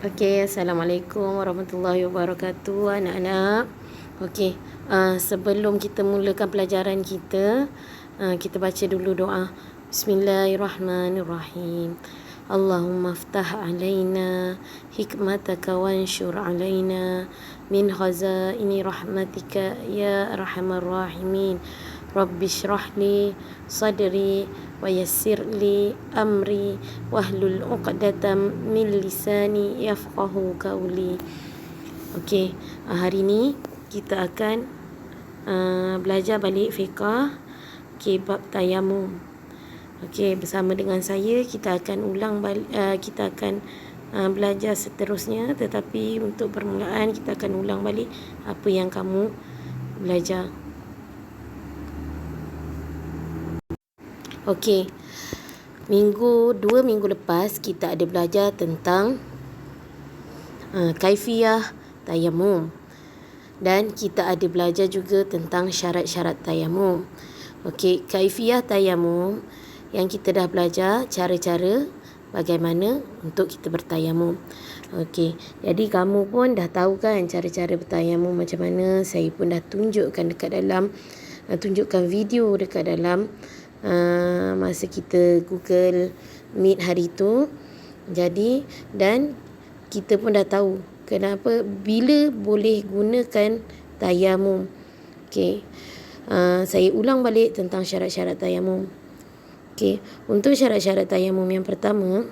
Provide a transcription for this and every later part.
Okey, Assalamualaikum warahmatullahi wabarakatuh anak-anak. Okey, sebelum kita mulakan pelajaran kita, kita baca dulu doa. Bismillahirrahmanirrahim. Allahumma aftah alaina hikmataka wanshur alaina min khazaini rahmatika ya arhamar rahimin. Rabbi shrah li sadri wa yassir li amri wahlul 'uqdatam min lisani yafqahu qawli. Okey, hari ni kita akan belajar balik fiqh bab tayamum. Okey, bersama dengan saya kita akan ulang balik, kita akan belajar seterusnya, tetapi untuk permulaan kita akan ulang balik apa yang kamu belajar. Okey, dua minggu lepas kita ada belajar tentang kaifiyah tayamum, dan kita ada belajar juga tentang syarat-syarat tayamum. Okey, kaifiyah tayamum yang kita dah belajar cara-cara bagaimana untuk kita bertayamum. Okey, jadi kamu pun dah tahu kan cara-cara bertayamum macam mana. Saya pun dah tunjukkan video dekat dalam masa kita Google Meet hari tu. Jadi, dan kita pun dah tahu kenapa, bila boleh gunakan tayamum. Okey, saya ulang balik tentang syarat-syarat tayamum. Okey, untuk syarat-syarat tayamum yang pertama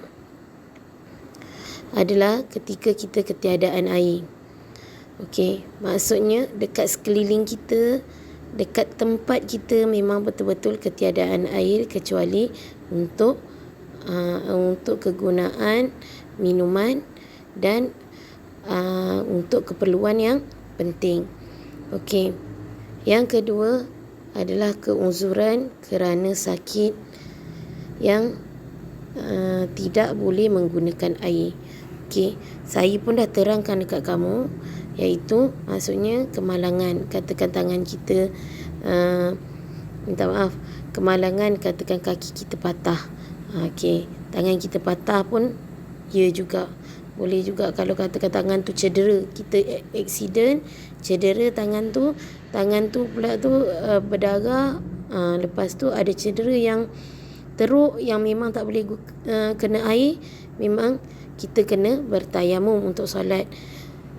adalah ketika kita ketiadaan air. Okey, maksudnya dekat sekeliling kita, dekat tempat kita memang betul-betul ketiadaan air, kecuali untuk kegunaan minuman dan untuk keperluan yang penting. Okey, yang kedua adalah keuzuran kerana sakit yang tidak boleh menggunakan air. Okey, saya pun dah terangkan dekat kamu, iaitu maksudnya kemalangan, katakan tangan kita kemalangan, katakan kaki kita patah. Okey, tangan kita patah pun ya juga boleh juga. Kalau katakan tangan tu cedera, kita accident, cedera tangan tu pula tu berdarah, lepas tu ada cedera yang teruk yang memang tak boleh kena air, memang kita kena bertayamum untuk solat.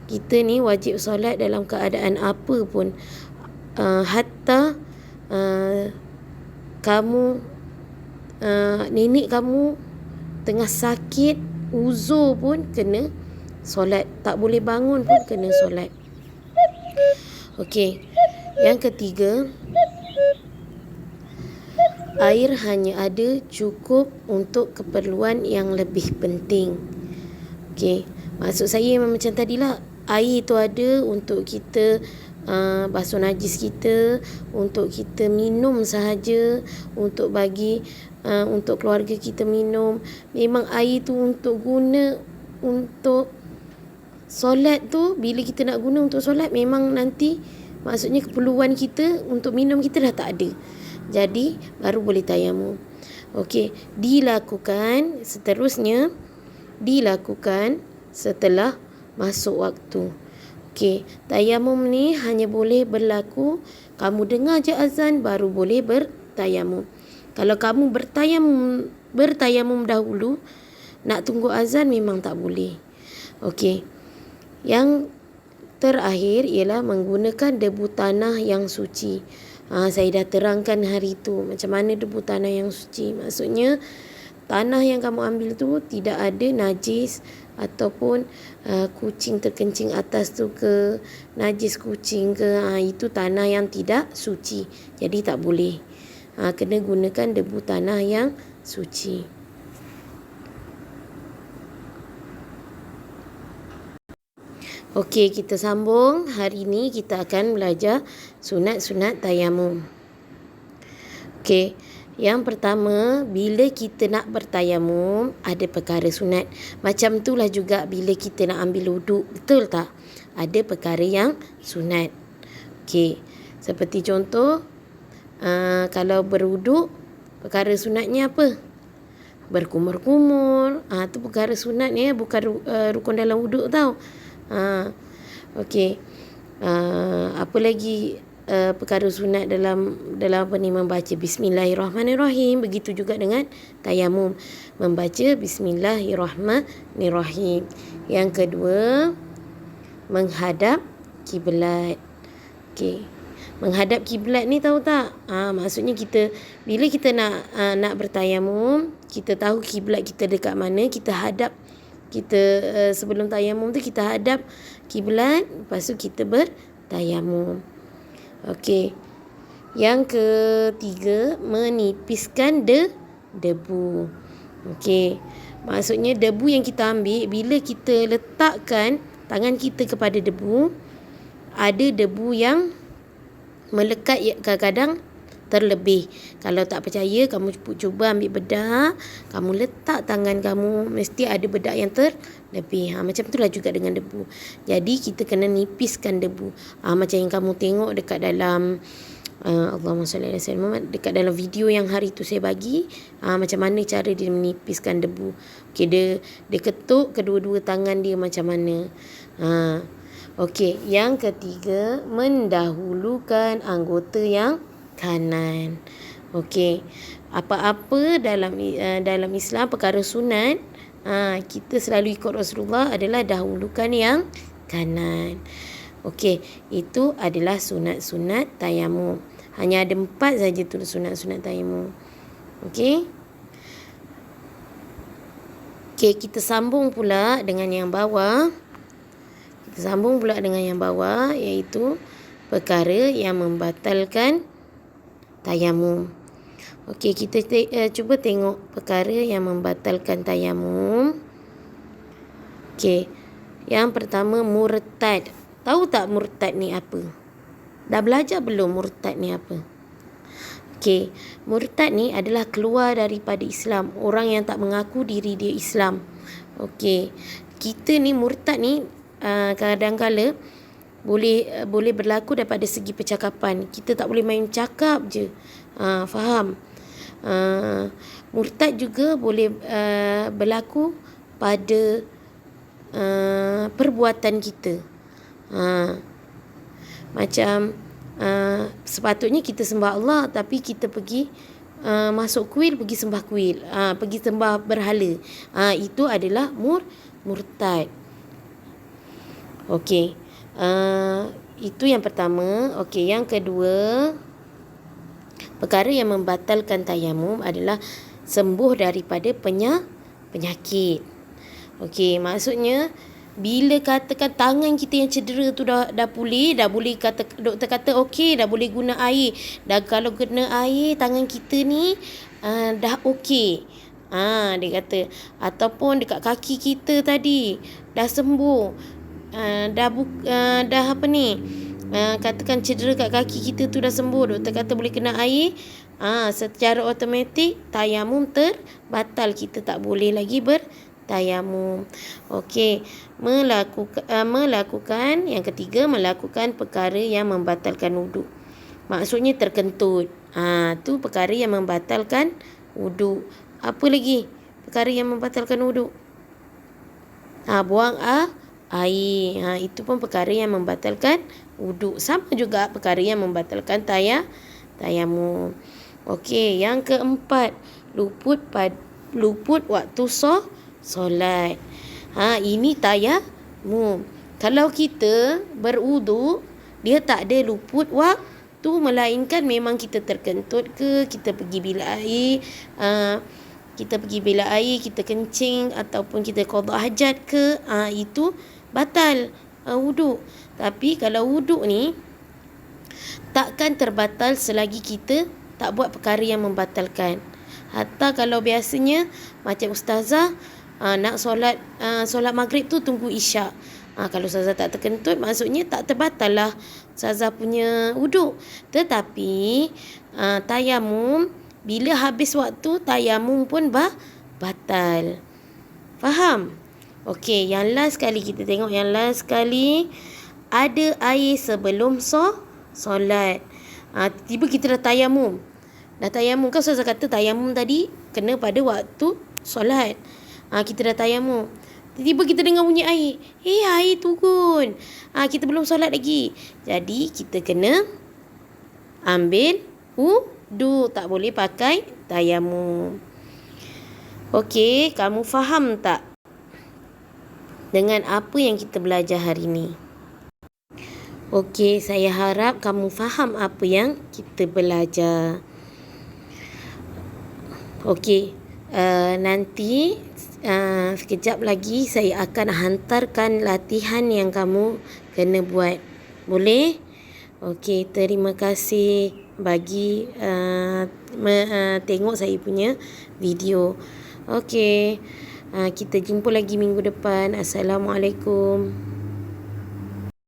Kita ni wajib solat dalam keadaan apa pun. Hatta kamu nenek kamu tengah sakit uzur pun kena solat. Tak boleh bangun pun kena solat. Okey, yang ketiga, air hanya ada cukup untuk keperluan yang lebih penting. Okey, maksud saya macam tadilah, air tu ada untuk kita basuh najis kita, untuk kita minum sahaja, untuk bagi untuk keluarga kita minum. Memang air tu untuk guna untuk solat tu, bila kita nak guna untuk solat, memang nanti maksudnya keperluan kita untuk minum kita dah tak ada. Jadi baru boleh tayamum. Okey, dilakukan setelah masuk waktu. Okey, tayamum ni hanya boleh berlaku kamu dengar je azan baru boleh bertayamum. Kalau kamu bertayamum dahulu, nak tunggu azan memang tak boleh. Okey, yang terakhir ialah menggunakan debu tanah yang suci. Saya dah terangkan hari tu macam mana debu tanah yang suci. Maksudnya tanah yang kamu ambil tu tidak ada najis ataupun kucing terkencing atas tu ke, najis kucing ke, itu tanah yang tidak suci. Jadi tak boleh. Kena gunakan debu tanah yang suci. Okey, kita sambung. Hari ni kita akan belajar sunat-sunat tayamum. Okey, yang pertama, bila kita nak bertayamum, ada perkara sunat. Macam itulah juga bila kita nak ambil wuduk, betul tak? Ada perkara yang sunat. Okey, seperti contoh, kalau berwuduk, perkara sunatnya apa? berkumur-kumur. Tu perkara sunat ni, bukan rukun dalam wuduk tau. Okey. Apa lagi perkara sunat dalam apa ni, membaca bismillahirrahmanirrahim. Begitu juga dengan tayamum, membaca bismillahirrahmanirrahim. Yang kedua, menghadap kiblat. Okey. Menghadap kiblat ni tahu tak? Maksudnya kita bila kita nak bertayamum, kita tahu kiblat kita dekat mana, kita hadap, kita sebelum tayamum tu kita hadap kiblat, lepas tu kita bertayamum. Okey. Yang ketiga, menipiskan debu. Okey. Maksudnya debu yang kita ambil, bila kita letakkan tangan kita kepada debu, ada debu yang melekat kadang-kadang terlebih. Kalau tak percaya, kamu cuba ambil bedak, kamu letak tangan kamu, mesti ada bedak yang terlebih. Macam itulah juga dengan debu. Jadi kita kena nipiskan debu. Macam yang kamu tengok dekat dalam Allahumma salli ala sayyidina Muhammad, dekat dalam video yang hari tu saya bagi, macam mana cara dia menipiskan debu. Okey, dia ketuk kedua-dua tangan dia macam mana. Okey, yang ketiga, mendahulukan anggota yang kanan. Okey, apa-apa dalam Islam perkara sunat, kita selalu ikut Rasulullah adalah dahulukan yang kanan. Okey, itu adalah sunat-sunat tayamum. Hanya ada 4 saja tu sunat-sunat tayamum. Okey. Okey, kita sambung pula dengan yang bawah. Iaitu perkara yang membatalkan tayamum. Okey, kita cuba tengok perkara yang membatalkan tayamum. Okey. Yang pertama, murtad. Tahu tak murtad ni apa? Dah belajar belum murtad ni apa? Okey, murtad ni adalah keluar daripada Islam, orang yang tak mengaku diri dia Islam. Okey, kita ni murtad ni kadang-kala boleh berlaku daripada segi percakapan. Kita tak boleh main cakap je. Faham? Murtad juga boleh berlaku pada perbuatan kita. Macam sepatutnya kita sembah Allah, tapi kita pergi masuk kuil, pergi sembah kuil, pergi sembah berhala. Itu adalah murtad. Okey, itu yang pertama. Okey, yang kedua, perkara yang membatalkan tayamum adalah sembuh daripada penyakit. Okey, maksudnya bila katakan tangan kita yang cedera tu dah pulih, dah boleh doktor kata okey, dah boleh guna air. Dah kalau guna air, tangan kita ni dah okey. Dia kata, ataupun dekat kaki kita tadi dah sembuh. Dah apa ni? Katakan cedera kat kaki kita tu dah sembuh, doktor kata boleh kena air. Secara automatik tayamum terbatal, kita tak boleh lagi bertayamum. Okey, melakukan yang ketiga, melakukan perkara yang membatalkan wuduk. Maksudnya terkentut. Tu perkara yang membatalkan wuduk. Apa lagi perkara yang membatalkan wuduk? Buang air. Itu pun perkara yang membatalkan wuduk. Sama juga perkara yang membatalkan tayamum. Okey, yang keempat, luput waktu solat. Ini tayamum. Kalau kita berwuduk, dia tak ada luput waktu, melainkan memang kita terkentut ke, kita pergi bilik air, kita kencing ataupun kita qada hajat ke, itu batal wuduk. Tapi kalau wuduk ni takkan terbatal selagi kita tak buat perkara yang membatalkan. Hatta kalau biasanya macam ustazah nak solat maghrib tu tunggu isyak. Kalau ustazah tak terkentut, maksudnya tak terbatal lah ustazah punya wuduk. Tetapi tayamum, bila habis waktu, tayamum pun batal. Faham? Okey, yang last sekali kita tengok. Yang last sekali, ada air sebelum solat. Tiba kita dah tayamum. Kan ustazah kata tayamum tadi kena pada waktu solat. Kita dah tayamum. Tiba-tiba kita dengar bunyi air. Air turun. Kita belum solat lagi. Jadi kita kena ambil wudu. Tak boleh pakai tayamum. Okey, kamu faham tak dengan apa yang kita belajar hari ni? Okey, saya harap kamu faham apa yang kita belajar. Okey, nanti sekejap lagi saya akan hantarkan latihan yang kamu kena buat. Boleh? Okey, terima kasih bagi tengok saya punya video. Okey, kita jumpa lagi minggu depan. Assalamualaikum.